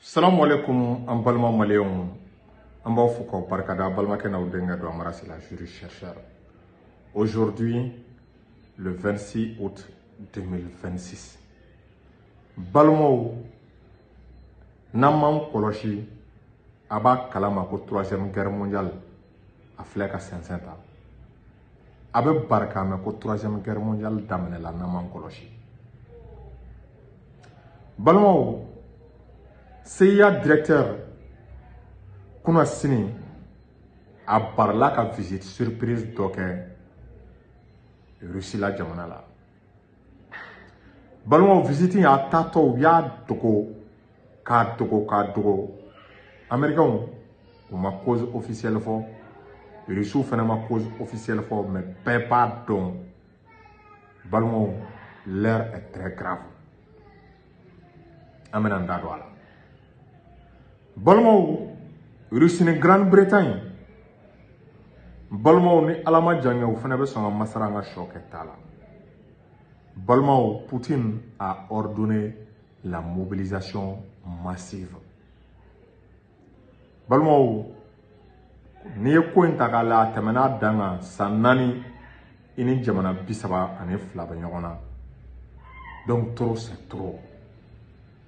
Salam alaikum en balma maléon. En bas foucault par kada balma kena udenga do amara c'est la jury chercheur. Aujourd'hui, le 26 août 2026. Balmo Namam Koloshi Aba Kalama ko 3e guerre mondiale a fleka 500 ans. Abe barka me ko 3e guerre mondiale damene la Namam Koloshi. Balmo CIA directeur kuna sini a barla ka visite surprise dɔ kɛ Russie la jamana la. Balimaw visite y'a taatɔ y'a dogo k'a dogo américains u ma cause officielle fɔ Russiw fana ma cause officielle fɔ mais bɛɛ b'a dɔn balimaw l'heure est très grave. An bɛna n da don a la. Balimaw Russie ni Grande-Bretagne balimaw ni Ala ma jan kɛ u fana bɛ sɔn ka masara an ka sɔ kɛ ta la. Balimaw Poutine a ordonné la mobilisation massive. Balimaw n'i ye ko in ta k'a la a tɛmɛna dan kan san 4 i ni jamana 32 bɛ ɲɔgɔn na. Donc trop c'est trop.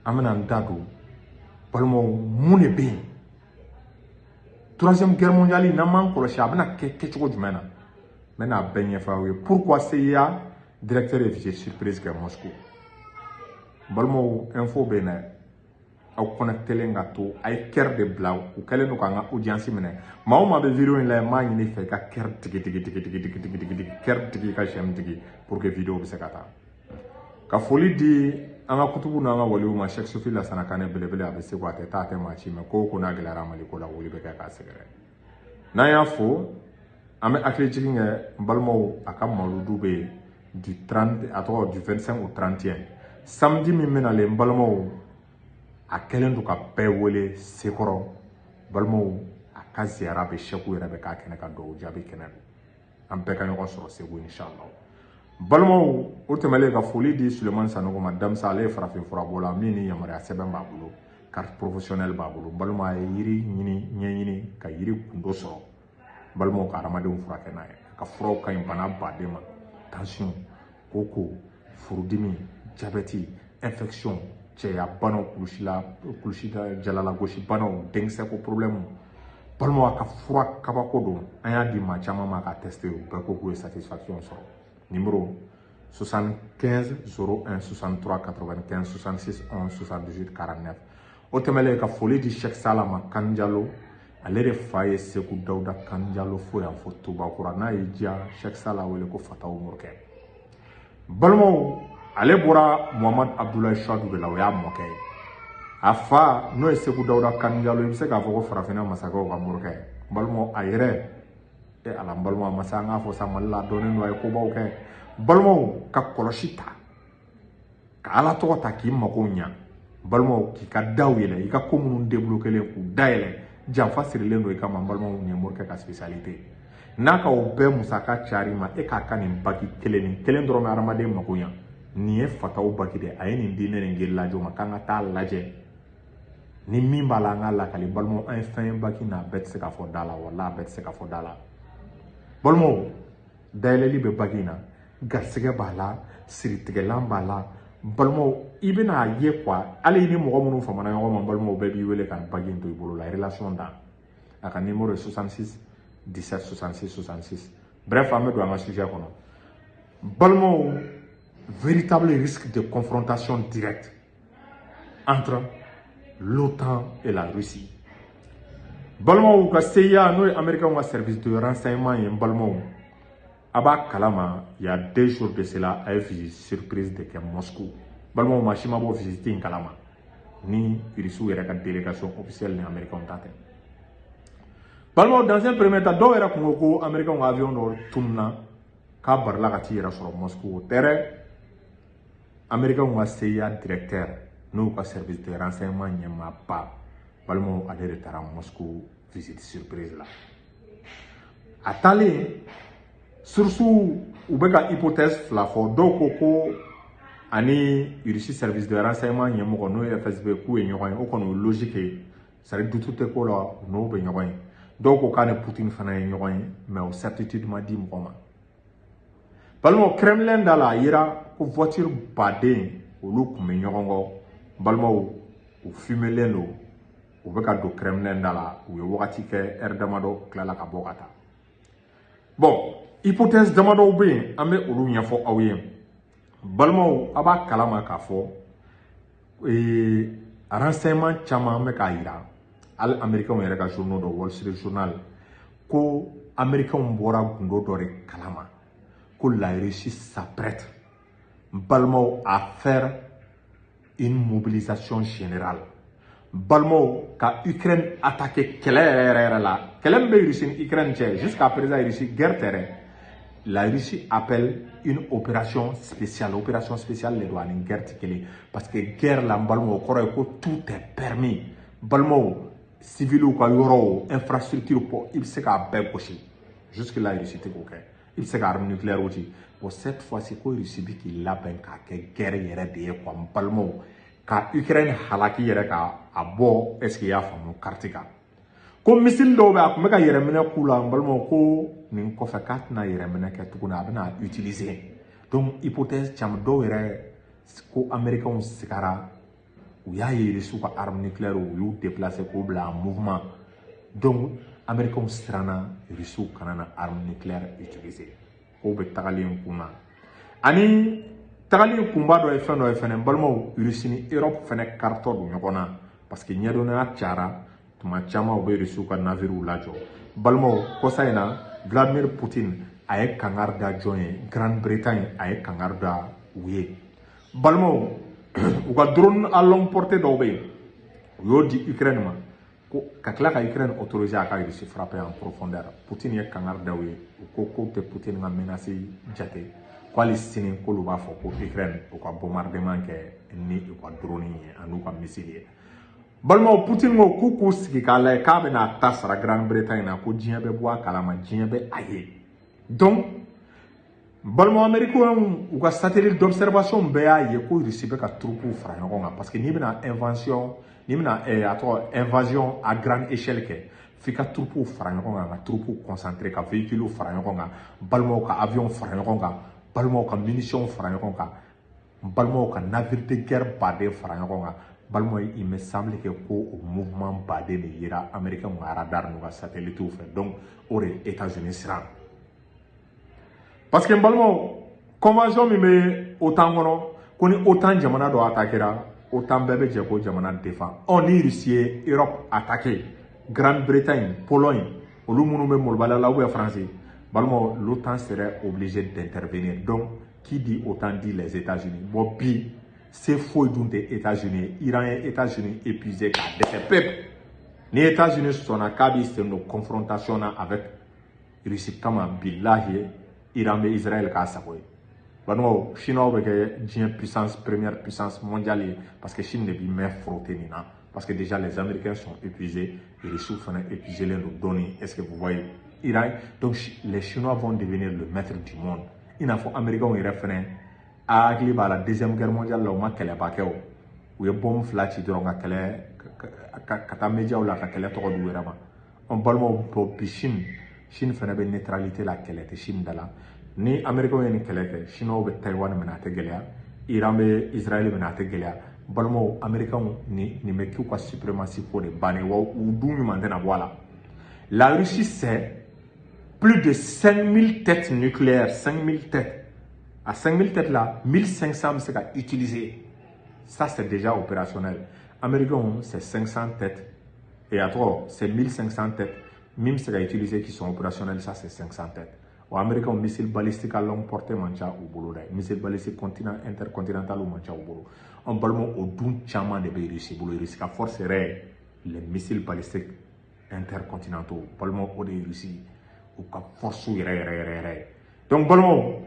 An bɛna n da don balimaw mun de bɛ yen. 3e guerre mondiale n'an m'an kɔlɔsi a bɛna kɛ kɛcogo jumɛn na. N bɛna a bɛɛ ɲɛfɔ aw ye. Pourquoi CIA directeur de visite surprise kɛ Moscou. Balimaw info bɛ yen dɛ. Aw connectelen ka to a ye kɛr de bila u kɛlen don k'an ka audience minɛ. Maa o maa bɛ vidéo in lajɛ n b'a ɲini fɛ i ka kɛr tigi kɛr tigi ka j'aime tigi pour que vidéo bɛ se ka taa. Ka foli di an ka kutubu n'an ka waliw ma Cheikh Sufi Lasana Kane belebele a bɛ se ko a tɛ taa a tɛ maa ci mais ko n'a gɛlɛyara Mali ko la wuli bɛ kɛ k'a sɛgɛrɛ. N'an y'a fo an bɛ hakili jigin kɛ n balimaw a ka mawludu bɛ yen du 25 au 31 samedi min bɛ nalen n balimaw a kɛlen don ka bɛɛ wele Sekɔrɔ balimaw a ka ziyara bɛ Seku yɛrɛ bɛ k'a kɛnɛ ka dɔw jaabi kɛnɛ an bɛɛ ka ɲɔgɔn sɔrɔ Segu inshallah. Balimaw o tɛmɛlen ka foli di Sulemani Sanogo ma Damisa ale ye farafin furabɔla min ni yamaruya sɛbɛn b'a bolo carte professionnelle b'a bolo balimaw a ye yiri ɲɛɲini ka yiri gundo sɔrɔ balimaw ka hadamadenw furakɛ n'a ye ka furaw ka ɲi bana baden ma tension koko furudimi diabète infection cɛya banaw kulusi jalalagosi banaw denkisɛko problème balimaw a ka fura kabako don an y'a di maa caman ma k'a tester u bɛɛ ko k'u ye satisfaction sɔrɔ. Numéro 75 01 63 95 66 11 78 49. O tɛmɛlen ka foli di Cheikh Salama Kanjalo ale de fa ye Seku Dawuda Kanjalo fo yan fo Tubakura n'a ye diya Cheikh Sala wele ko Fatawu Morikɛ. Balimaw ale bɔra Muhammad Abdoulaye Chouadou de la o y'a mɔkɛ ye. A fa n'o ye Seku Dawuda Kanjalo i bɛ se k'a fɔ ko farafinna masakɛw ka morikɛ. Balimaw a yɛrɛ ala balimaw masa an k'a fɔ sa Mali la dɔnnen don a ye kobaw kɛ. Balimaw ka kɔlɔsi ta ka Ala tɔgɔ ta k'i mago ɲa balimaw k'i ka daw yɛlɛ i ka ko minnu débloquer k'u dayɛlɛ janfa sirilen don i kama balimaw nin ye morikɛ ka spécialité n'a ka o bɛɛ musaka cari ma e k'a ka nin baki kelen dɔrɔn bɛ hadamaden mago ɲa nin ye Fatawu baki de a ye nin di ne nin geri lajɛ o ma k'an ka taa lajɛ ni min b'a la an ka lakali balimaw an ye fɛn ye baki n'a bɛɛ tɛ se ka fɔ da la wala a bɛɛ tɛ se ka fɔ da la balimaw dayɛlɛli bɛ baki in na garisɛgɛ b'a la siritigɛlan b'a la balimaw i bɛna ye quoi hali ni mɔgɔ minnu famana ɲɔgɔn ma balimaw bɛɛ b'i wele ka bagi in to i bolo la relation da a ka numéro ye 66 17 66 66 bref an bɛ don an ka sujet kɔnɔ balimaw véritable risque de confrontation directe entre l'OTAN et la Russie balimaw ka CIA n'o ye américain ka service de renseignement ye balimaw a b'a kalama il y a 2 jours de cela a ye visite surprise de kɛ Moscou balimaw maa si ma bɔ visite in kalama ni Russiw yɛrɛ ka délégation officielle ni américain ta tɛ balimaw dans un premier temps dɔw yɛrɛ kun ko américain ka avion dɔ tununa k'a barila ka t'i yɛrɛ sɔrɔ Moscou o tɛ dɛ américain ka CIA directeur n'o ka service de renseignement ɲɛmaaba balimaw ale de taara Moscou visite surprise la a taalen surtout u bɛ ka hypothèse fila fɔ dɔw ko ani Russie service de renseignement ɲɛmɔgɔ n'o ye FSB k'u ye ɲɔgɔn ye o kɔni o logique ye c'est à dire dutu tɛ ko la o n'o bɛ ɲɔgɔn ye dɔw ko k'a ni Poutine fana ye ɲɔgɔn ye mais o certitude ma di mɔgɔ ma balimaw Kremlin da la a yira ko voiture baden olu tun bɛ ɲɔgɔn kɔ balimaw u fumelen don u bɛ ka don Kremlin da la u ye wagati kɛ heure damadɔ tilala ka bɔ ka taa bon hypothèse damadɔw bɛ yen an bɛ olu ɲɛfɔ aw ye balimaw a b'a kalama k'a fɔ renseignement caman bɛ k'a yira hali américains yɛrɛ ka journaux dɔ Wall Street Journal ko américains bɔra gundo dɔ de kalama ko la Russie s'apprête balimaw à faire une mobilisation générale balimaw ka Ukraine attaquer kɛlɛ yɛrɛ la kɛlɛ min bɛ Russie ni Ukraine cɛ jusqu'à présent Russie guerre terrain la Russie appelle une opération spéciale le doit ani guerre tɛ kelen parce que guerre la balimaw kɔrɔ ye ko tout est permis balimaw civiliw ka yɔrɔ infrastructure po il bɛ se k'a bɛɛ gosi jusque là Russie tɛ k'o kɛ il bɛ se ka arme nucléaire ci bon cette fois-ci ko Russie bɛ k'i labɛn k'a kɛ guerre yɛrɛ de ye quoi balimaw ka Ukraine halaki yɛrɛ ka a bɔ est-ce que i y'a faamu carte kan ko missile dɔw bɛ a tun bɛ ka yɛrɛminɛ k'u la n balimaw ko nin kɔfɛ k'a tɛna yɛrɛminɛ kɛ tuguni a bɛna utiliser donc hypothèse caman dɔw yɛrɛ ko américains sigara u y'a ye Russiw ka arme nucléaire u y'u déplacer k'u bila en mouvement donc américains siranna Russiw kana na arme nucléaire utiliser k'o bɛ tagalen kun na ani tagali kunba dɔ ye fɛn dɔ ye fɛnɛ balimaw Russie ni Europe fɛnɛ karitɔ don ɲɔgɔn na parce que ɲɛdɔnnaya cayara tuma caman u bɛ Russiw ka navires lajɔ balimaw kɔsa in na Vladimir Poutine a ye kangari da jɔn ye Grande-Bretagne a ye kangari da u ye balimaw u ka drone à longue portée dɔw bɛ yen u y'o di Ukraine ma ko ka tila ka Ukraine autoriser a ka Russie frapper en profondeur Poutine ye kangari da u ye u ko k'o tɛ Poutine ka menace jate k'ale sini k'olu b'a fɔ ko Ukraine u ka bombardement kɛ ni u ka drone ye ani u ka missile ye balimaw Poutine ko k'u sigi k'a lajɛ k'a bɛna ta sara Grande-Bretagne na ko diɲɛ bɛ bɔ a kalama diɲɛ bɛ a ye donc balimaw américains u ka satellite d'observation bɛɛ y'a ye ko Russie bɛ ka troupeau fara ɲɔgɔn kan parce que n'i bɛna invasion à grande échelle kɛ f'i ka troupeau fara ɲɔgɔn kan ka troupeau concentré ka véhicule fara ɲɔgɔn kan balimaw ka avion fara ɲɔgɔn kan balimaw ka munitions fara ɲɔgɔn kan balimaw ka navire de guerre baden fara ɲɔgɔn kan balimaw il me semble que ko o mouvement baden de yera américains ka radar n'u ka satellite fɛ donc o de ye États-Unis siran parce que balimaw convention min bɛ OTAN kɔnɔ ko ni OTAN jamana dɔ attaquera OTAN bɛɛ bɛ jɛ ko jamana défend ni Russie ye Europe attaqué Grande-Bretagne Pologne olu minnu bɛ Molobaliya la ou bien France balimaw l'OTAN serait obligé d'intervenir donc qui dit OTAN dit les États-Unis bon bi c'est foyi dun tɛ États-Unis Iran ye États-Unis épuisé k'a dɛsɛ pepe ni États-Unis sɔnna k'a b'i sen don confrontation na avec Russie kama bilahi Iran bɛ Israël k'a sago ye balimaw Chinois bɛ kɛ diɲɛ première puissance mondiale ye parce que Chine de b'i mɛn frotter nin na parce que déjà les Américains sont épuisés et les Russes fana épuisés len don dɔɔni est-ce que vous voyez Iran donc les Chinois vont devenir le maître du monde i n'a fɔ Américains yɛrɛ fana a hakili b'a la deuxième guerre mondiale la u ma kɛlɛba kɛ o u ye bombe fila ci dɔrɔn ka kɛlɛ ka taa médiaw la ka kɛlɛ tɔgɔ d'u yɛrɛ ma an balimaw bɔ bi Chine fana bɛ neutralité la kɛlɛ tɛ Chine da la ni Américains ye nin kɛlɛ kɛ Chinois bɛ Taïwan minɛ a tɛ gɛlɛya Iran bɛ Israël minɛ a tɛ gɛlɛya balimaw Américains nin bɛ k'u ka suprématie ko de bannen wa u dun ɲuman tɛna bɔ a la la Russie c'est plus de 5000 têtes nucléaires 5000 têtes à 5000 têtes là 1500 bɛ se ka utiliser ça c'est déjà opérationnel Américains c'est 500 têtes et à tɔgɔ c'est 1500 têtes min bɛ se ka utiliser qui sont opérationnels ça c'est 500 têtes o Américains missile balistique à longue portée man ca u bolo dɛ missile balistique intercontinental man ca u bolo an balimaw o dun caman de bɛ Russie bolo Russie ka force yɛrɛ les missiles balistiques intercontinentaux balimaw o de ye Russie u ka force yɛrɛ donc balimaw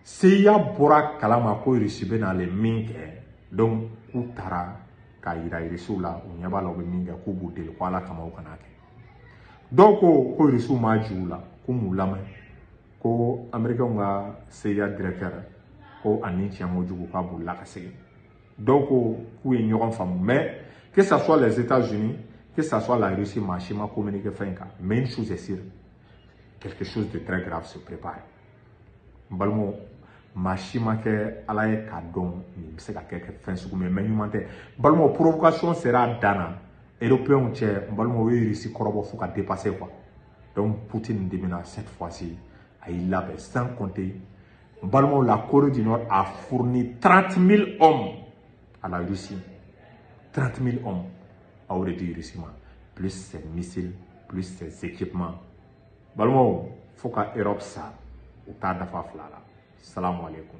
CIA bɔra kalama ko Russie bɛ n'ale min kɛ donc k'u taara k'a yira Russiw la u ɲɛ b'a la u bɛ min kɛ k'u b'u deli ko Ala kama u kana kɛ dɔw ko Russiw ma jiw la k'u m'u lamɛn ko Américains ka CIA directeur ko ani tiamo jugu ka bolla ka segin donc ku ye ɲɔgɔn faamu mais que ça soit les États-Unis que ça soit la Russie maa si ma communiquer fɛn kan mais une chose est sûre quelque chose de très grave se prépare balmo maa si ma kɛ ala ye k'a dɔn nin bɛ se ka kɛ fɛn sugu mais ɲuman tɛ balmo provocation sera a dan na européens cɛ balmo o ye Russie kɔrɔbɔ fo ka dépasser quoi donc Poutine demina cette fois-ci à y labɛn sans compter balmo la Corée du Nord a fourni 30 000 hommes à la Russie 30 000 hommes à Russie plus ses missiles plus ses équipements balmo faut que Europe sa ou ta dafa fila la salamu alaikum